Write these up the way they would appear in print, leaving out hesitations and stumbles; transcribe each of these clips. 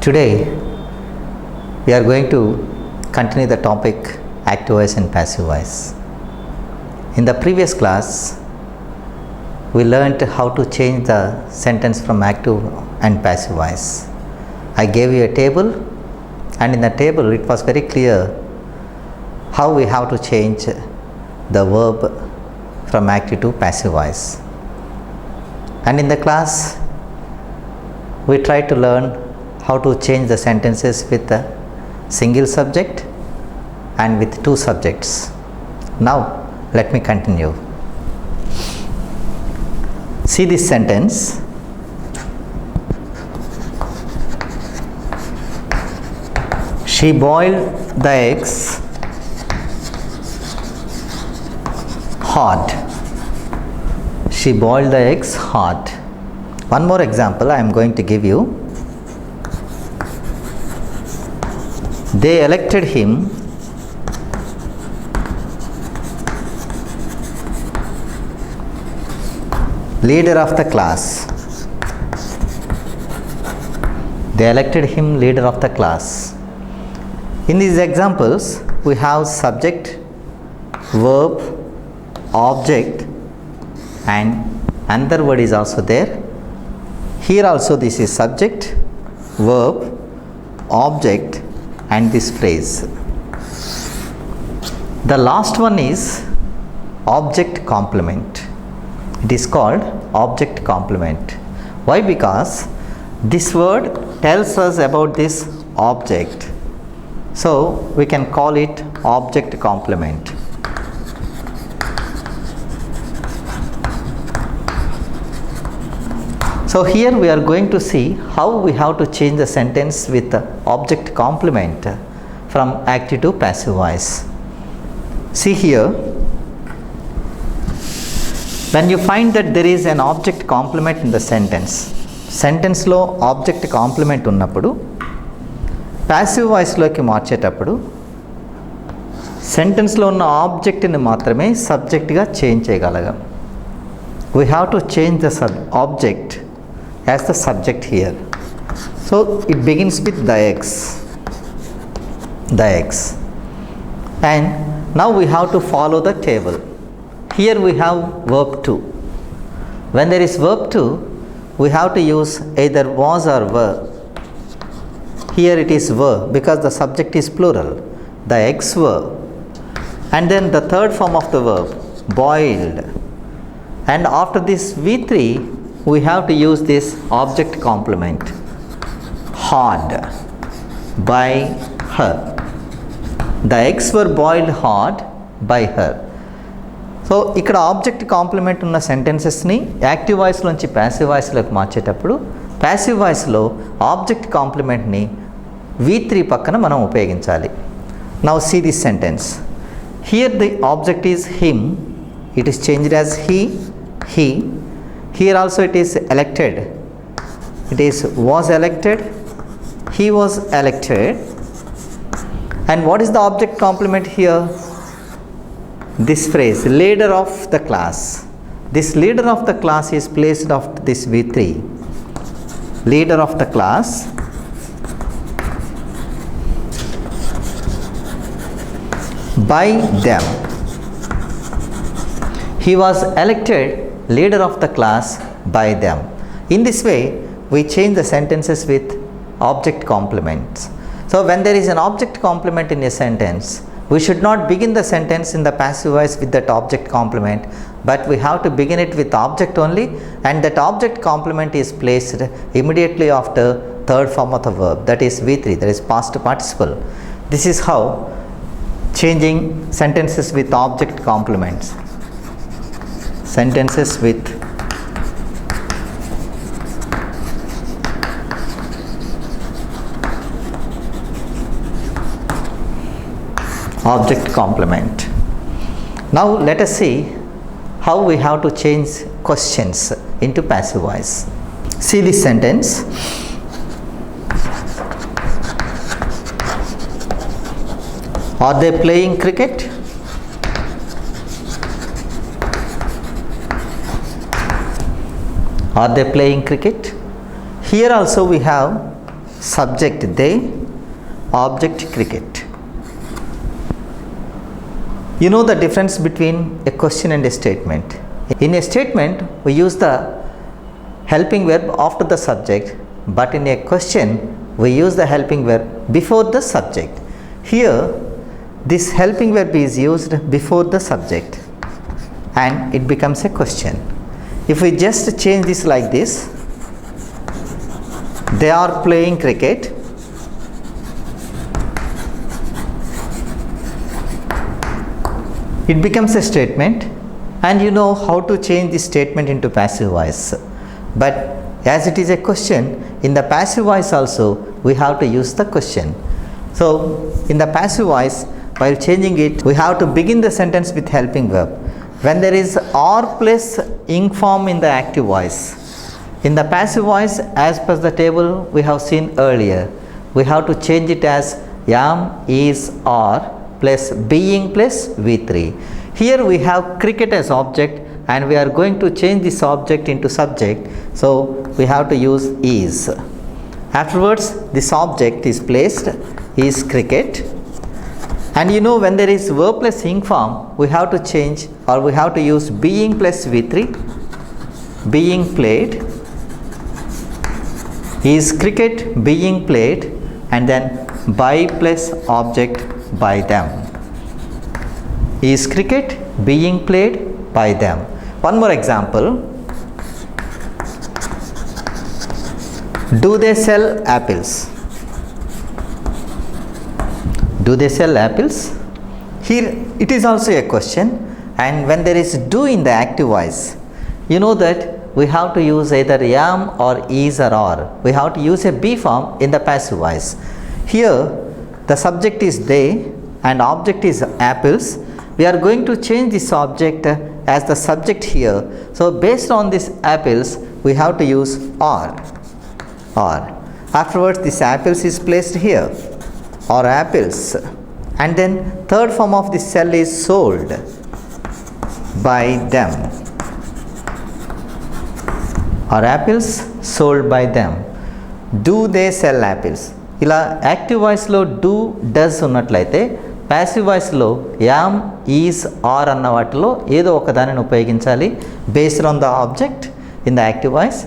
Today we are going to continue the topic active voice and passive voice. In the previous class we learned how to change the sentence from active and passive voice. I gave you a table, and in the table it was very clear how we have to change the verb from active to passive voice. And in the class we tried to learn how to change the sentences with a single subject and with two subjects. Now let me continue. See this sentence. She boiled the eggs hard. She boiled the eggs hard. One more example I am going to give you. They elected him leader of the class. They elected him leader of the class. In these examples, we have subject, verb, object, and another word is also there. Here also this is subject, verb, object, and this phrase. The last one is object complement. It is called object complement. Why? Because this word tells us about this object, so we can call it object complement. So here we are going to see how we have to change the sentence with the object complement from active to passive voice. See here, when you find that there is an object complement in the sentence లో object complement ఉన్నప్పుడు passive వాయిస్లోకి మార్చేటప్పుడు సెంటెన్స్లో ఉన్న ఆబ్జెక్ట్ని మాత్రమే సబ్జెక్ట్గా change చేయగలగాం. We have to change the object as the subject here. So it begins with the eggs and now we have to follow the table. Here we have verb to. When there is verb to, we have to use either was or were. Here it is were because the subject is plural. The eggs were. And then the third form of the verb, boiled. And after this V3, we have to use this object complement. Hard. By her. The eggs were boiled hard by her. So ఇక్కడ object complement ఉన్న సెంటెన్సెస్ని active వాయిస్లోంచి passive వాయిస్లోకి మార్చేటప్పుడు passive వాయిస్లో object కాంప్లిమెంట్ని V3 పక్కన మనం ఉపయోగించాలి. Now see this sentence. Here the object is him. It is changed as he. Here also it is elected. It is was elected. He was elected. And what is the object complement here? This phrase, leader of the class. This leader of the class is placed after this V3. Leader of the class. By them. He was elected leader of the class by them. In this way, we change the sentences with object complements. So when there is an object complement in a sentence, we should not begin the sentence in the passive voice with that object complement, but we have to begin it with object only, and that object complement is placed immediately after third form of the verb, that is V3, that is past participle. This is how changing sentences with object complements. Sentences with object complement. Now let us see how we have to change questions into passive voice. See this sentence. Are they playing cricket? Are they playing cricket? Here also we have subject they, object cricket. You know the difference between a question and a statement. In a statement, we use the helping verb after the subject, but in a question, we use the helping verb before the subject. Here, this helping verb is used before the subject and it becomes a question. If we just change this like this, they are playing cricket. It becomes a statement, and you know how to change this statement into passive voice. But as it is a question, in the passive voice also we have to use the question. So in the passive voice, while changing it, we have to begin the sentence with helping verb. When there is or plus ing form in the active voice, in the passive voice, as per the table we have seen earlier, we have to change it as am, is, are plus being plus V3. Here we have cricket as object and we are going to change this object into subject, so we have to use is. Afterwards, this object is placed, is cricket, and you know when there is verb plus ing form, we have to change, or we have to use being plus V3, being played, is cricket being played, and then by plus object by them. Is cricket being played by them? One more example. Do they sell apples? Do they sell apples? Here it is also a question, and when there is do in the active voice, you know that we have to use either am or is or are. We have to use a be form in the passive voice. Here the subject is they and object is apples. We are going to change this object as the subject here. So based on this apples, we have to use are. Afterwards, this apples is placed here, or apples. And then third form of this cell is sold by them, or apples sold by them. Do they sell apples? ఇలా active వాయిస్లో do does ఉన్నట్లయితే passive వాయిస్లో yam, is, are అన్న వాటిలో ఏదో ఒక దానిని ఉపయోగించాలి based on the object in the active voice.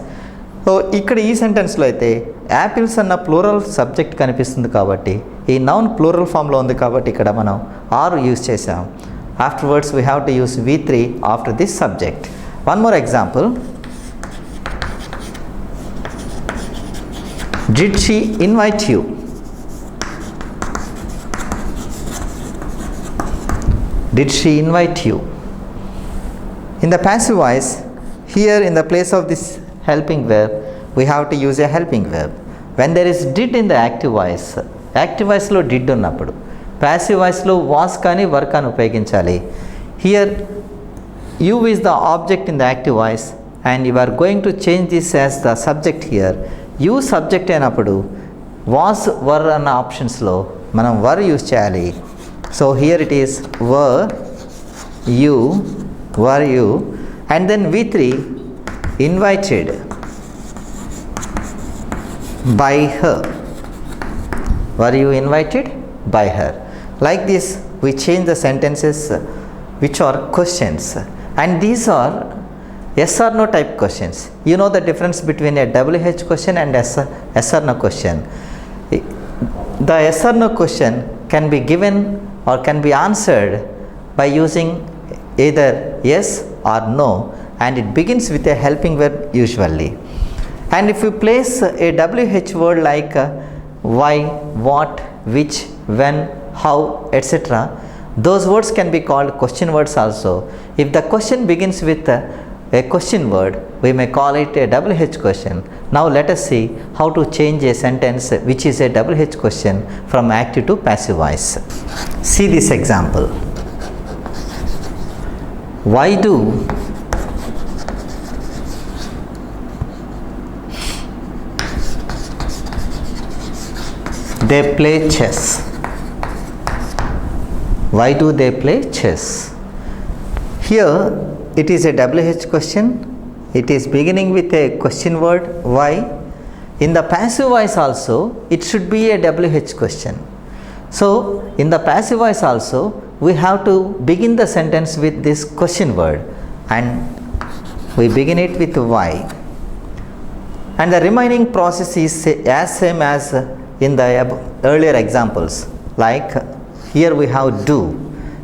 So ఇక్కడ ఈ సెంటెన్స్లో అయితే యాపిల్స్ అన్న ప్లూరల్ సబ్జెక్ట్ కనిపిస్తుంది కాబట్టి ఈ నౌన్ ప్లూరల్ ఫామ్లో ఉంది కాబట్టి ఇక్కడ మనం ఆర్ యూజ్ చేసాం. Afterwards we have to use V3 after this subject. One more example. Did she invite you? Did she invite you? In the passive voice, here in the place of this helping verb, we have to use a helping verb. When there is did in the active voice lo did ఉన్నప్పుడు passive voice లో was కానీ were కానీ ఉపయోగించాలి. Here you is the object in the active voice and you are going to change this as the subject here. You subject అయినప్పుడు was, were అన్న ఆప్షన్స్లో మనం were use చేయాలి. So here it is were you, were you, and then V3 invited by her. Were you invited by her. Like this we change the sentences which are questions, and these are yes or no type questions. You know the difference between a WH question and yes or no question. The yes or no question can be given or can be answered by using either yes or no, and it begins with a helping verb usually. And if you place a WH word like why, what, which, when, how, etc., those words can be called question words also. If the question begins with a question word, we may call it a WH question. Now let us see how to change a sentence which is a WH question from active to passive voice. See this example. Why do they play chess? Why do they play chess? Here it is a WH question. It is beginning with a question word why, In the passive voice also, it should be a WH question. So, in the passive voice also, we have to begin the sentence with this question word, and we begin it with Y. And the remaining process is as same as in the earlier examples. Like here we have do.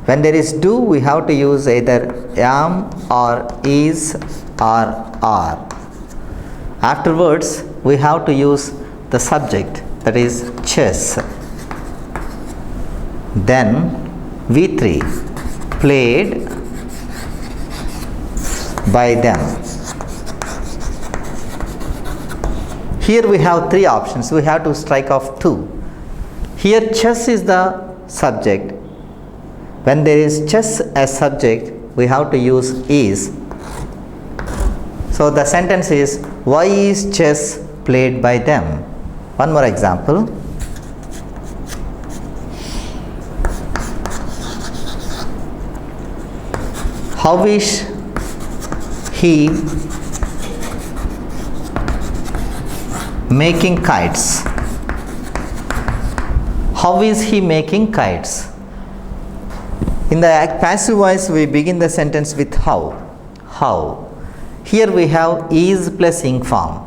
When there is do, we have to use either am or is or are. Afterwards, we have to use the subject, that is chess. Then V3, played by them. Here we have three options. We have to strike off two. Here chess is the subject. When there is chess as subject, we have to use is. So the sentence is, why is chess played by them? One more example. How is he making kites? How is he making kites? In the passive voice, we begin the sentence with how. How. Here we have is plus ing form.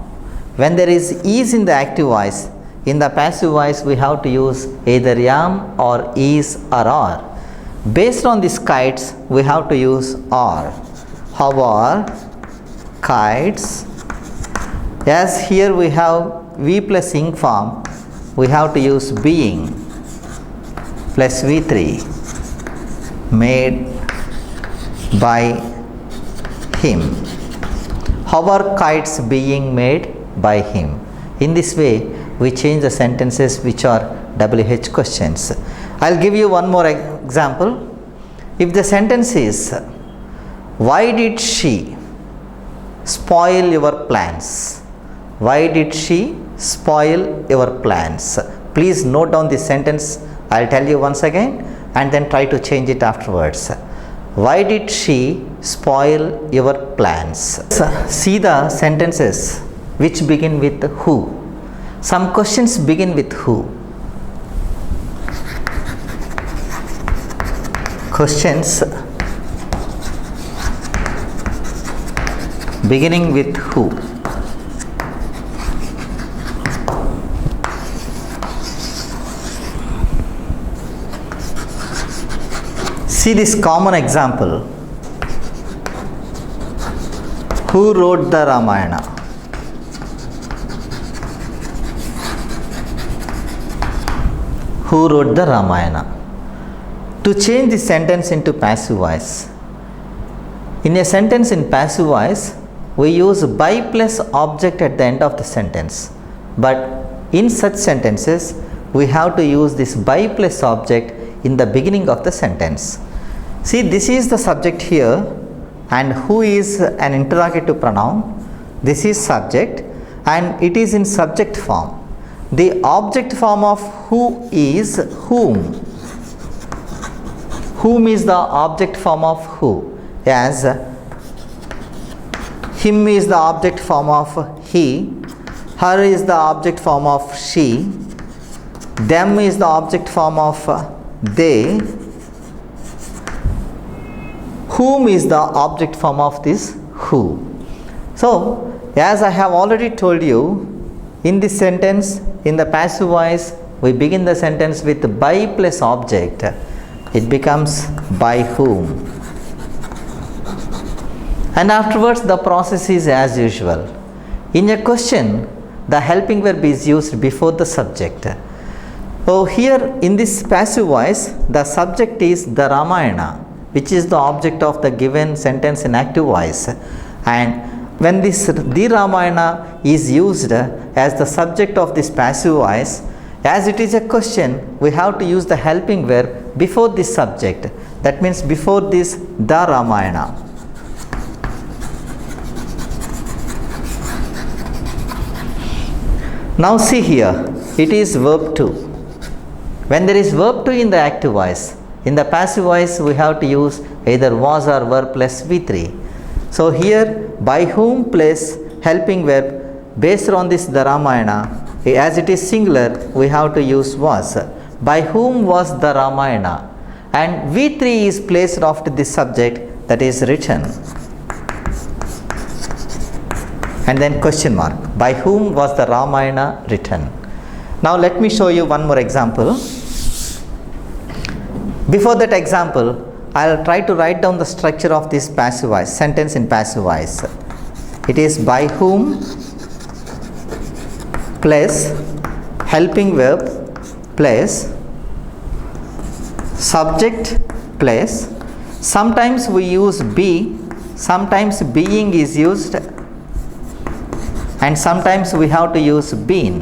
When there is is in the active voice, in the passive voice we have to use either am or is or are. Based on these kites, we have to use are. How are kites? As here we have V plus ing form, we have to use being plus V3, made by him. How are kites being made by him? In this way, we change the sentences which are WH questions. I'll give you one more example. If the sentence is, why did she spoil your plans? Why did she spoil your plans? Please note down this sentence. I'll tell you once again and then try to change it afterwards. Why did she spoil your plans? See the sentences which begin with who. Some questions begin with who. Questions beginning with who. See this common example. Who wrote the Ramayana? Who wrote the Ramayana? To change the sentence into passive voice. In a sentence in passive voice, we use by plus object at the end of the sentence. But in such sentences, we have to use this by plus object in the beginning of the sentence. See, this is the subject here, and who is an interrogative pronoun. This is subject and it is in subject form. The object form of who is whom. Whom is the object form of who, as him is the object form of he, her is the object form of she, them is the object form of they, whom is the object form of this who. So, as I have already told you, in this sentence, in the passive voice, we begin the sentence with by plus object. It becomes by whom. And afterwards, the process is as usual. In a question, the helping verb is used before the subject. So, here in this passive voice, the subject is the Ramayana, which is the object of the given sentence in active voice. And when this the Ramayana is used as the subject of this passive voice, as it is a question, we have to use the helping verb before this subject. That means before this the Ramayana. Now see here, it is verb 2. When there is verb 2 in the active voice, in the passive voice we have to use either was or were plus V3. So here by whom plus helping verb based on this the Ramayana, as it is singular, we have to use was. By whom was the Ramayana? And V3 is placed after this subject, that is written. And then question mark. By whom was the Ramayana written? Now let me show you one more example. Before that example, I will try to write down the structure of this passive voice, sentence in passive voice. It is by whom plus helping verb plus subject plus, sometimes we use be, sometimes being is used, and sometimes we have to use been,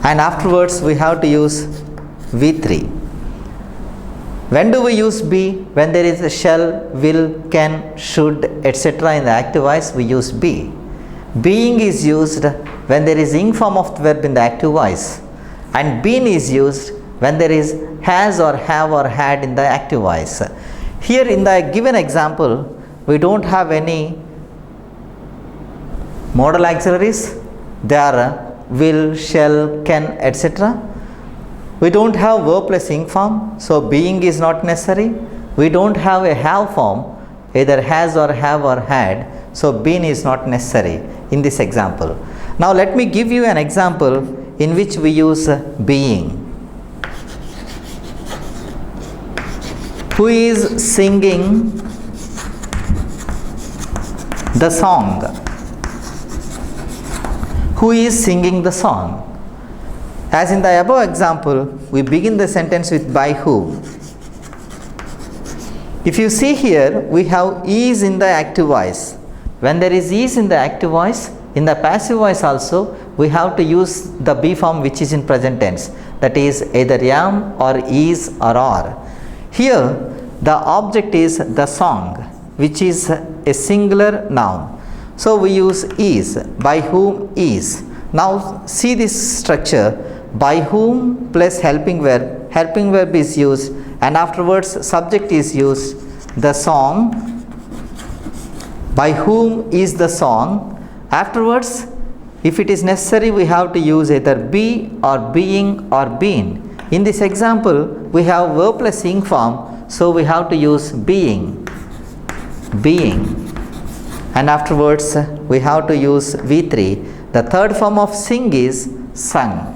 and afterwards we have to use V3. When do we use be? When there is a shall, will, can, should, etc. in the active voice, we use be. Being is used when there is ing form of the verb in the active voice, and been is used when there is has or have or had in the active voice. Here in the given example, we don't have any modal auxiliaries. They are will, shall, can, etc. We don't have verb plus ing form, so being is not necessary. We don't have a have form, either has or have or had, so been is not necessary in this example. Now let me give you an example in which we use being. Who is singing the song? Who is singing the song? As in the above example, we begin the sentence with by whom. If you see here, we have is in the active voice. When there is in the active voice, in the passive voice also, we have to use the be form which is in present tense. That is either am or is or are. Here, the object is the song, which is a singular noun. So we use is, by whom is. Now see this structure. By whom plus helping verb is used, and afterwards subject is used, the song. By whom is the song. Afterwards, if it is necessary, we have to use either be or being or been. In this example, we have verb plus ing form, so we have to use being, and afterwards we have to use V3. The third form of sing is sung.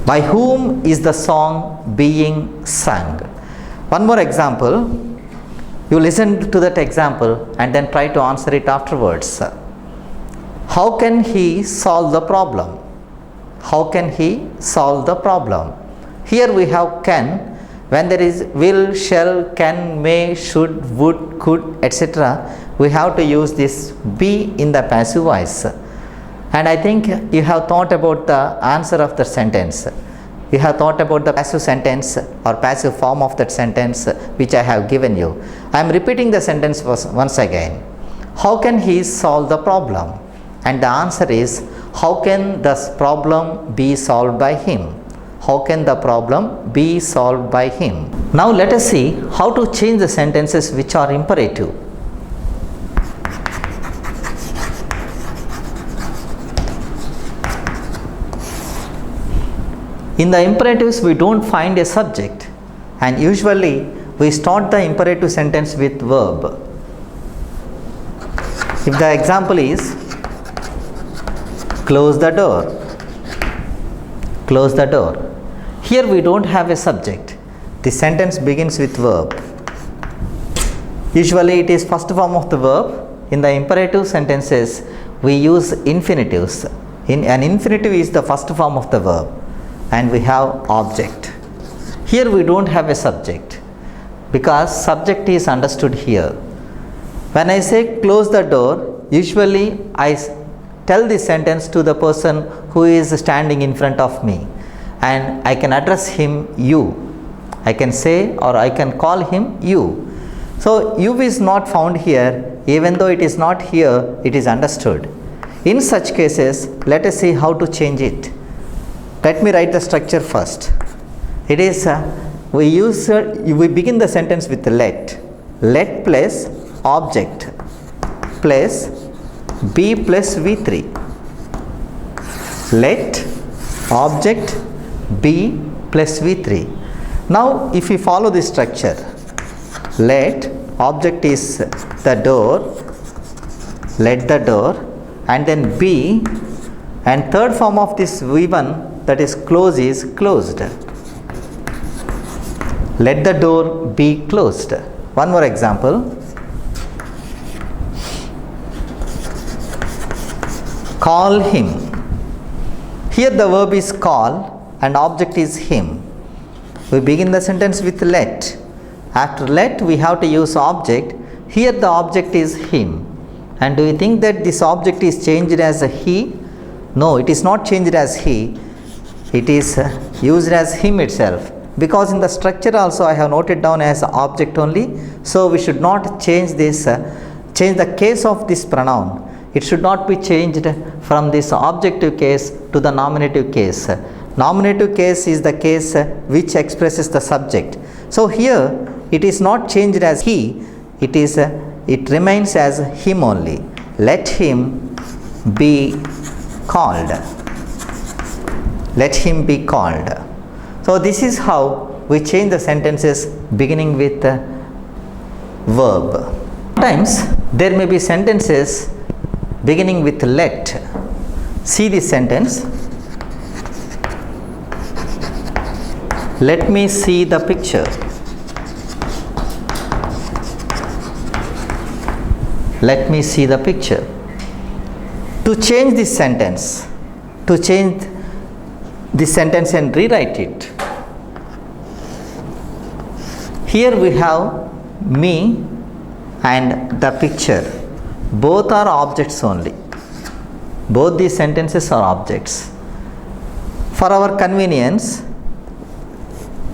By whom is the song being sung? One more example. You listen to that example and then try to answer it afterwards. How can he solve the problem? How can he solve the problem? Here we have can. When there is will, shall, can, may, should, would, could, etc., we have to use this be in the passive voice. And I think you have thought about the answer of the sentence. You have thought about the passive sentence or passive form of that sentence which I have given you. I am repeating the sentence once again. How can he solve the problem? And the answer is, how can this problem be solved by him? How can the problem be solved by him? Now let us see how to change the sentences which are imperative. In the imperatives, we don't find a subject, and usually we start the imperative sentence with verb. If the example is close the door, close the door. Here we don't have a subject. The sentence begins with verb. Usually it is first form of the verb. In the imperative sentences, we use infinitives. An infinitive is the first form of the verb. And we have object. Here we don't have a subject because subject is understood here. When I say close the door, usually I tell this sentence to the person who is standing in front of me, and I can address him you. I can say or I can call him you. So you is not found here. Even though it is not here, it is understood. In such cases, let us see how to change it. Let me write the structure first. It is we begin the sentence with let plus object plus B plus V3. Let object B plus V3. Now if we follow this structure, let object is the door, let the door, and then B, and third form of this V1, that is close, is closed. Let the door be closed. One more example. Call him. Here the verb is call and object is him. We begin the sentence with let. After let we have to use object. Here the object is him. And do you think that this object is changed as a he? No, it is not changed as he. It is used as him itself. Because in the structure also I have noted down as object only. So we should not change this, change the case of this pronoun. It should not be changed from this objective case to the nominative case. Nominative case is the case which expresses the subject. So here it is not changed as he, it remains as him only. Let him be called. Let him be called. So this is how we change the sentences beginning with verb. Sometimes there may be sentences beginning with let. See this sentence. Let me see the picture. Let me see the picture. To change this sentence, and rewrite it. Here we have me and the picture. Both are objects only. Both these sentences are objects. For our convenience,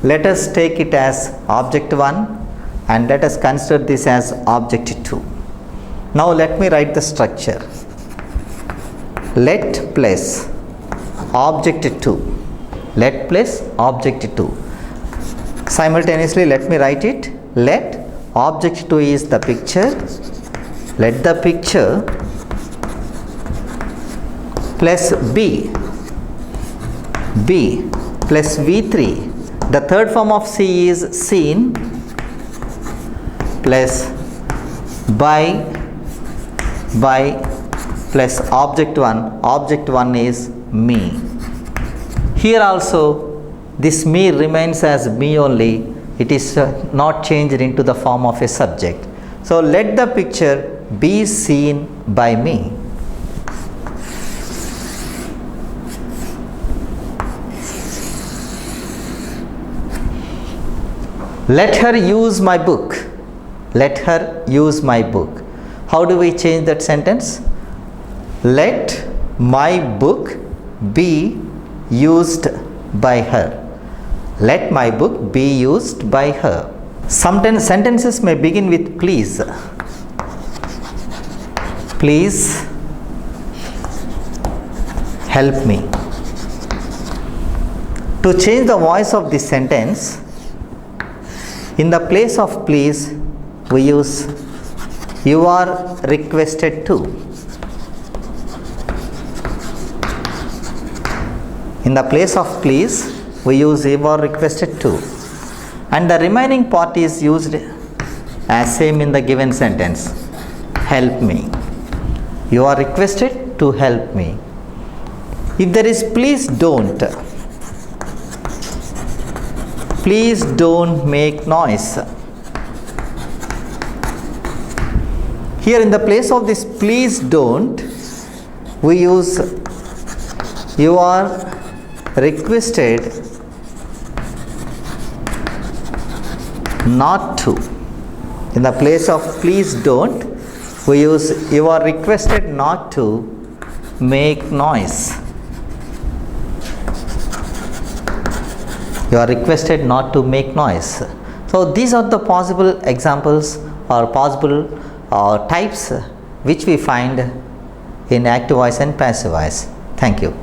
let us take it as object 1 and let us consider this as object 2. Now let me write the structure. Let plus object 2. Let plus object 2. Simultaneously let me write it. Let object 2 is the picture. Let the picture plus B plus V3. The third form of C is seen plus by plus object 1. Object 1 is me. Here also this me remains as me only. It is not changed into the form of a subject. So let the picture be seen by me. Let her use my book. Let her use my book. How do we change that sentence? Let my book be used by her. Let my book be used by her. Sometimes sentences may begin with please. Please help me. To change the voice of this sentence, in the place of please, we use you are requested to. In the place of please, we use you are requested to. And the remaining part is used as same in the given sentence. Help me. You are requested to help me. If there is please don't make noise. Here in the place of this please don't, we use you are requested not to. In the place of please don't, we use you are requested not to make noise. You are requested not to make noise. So these are the possible examples or possible types which we find in active voice and passive voice. Thank you.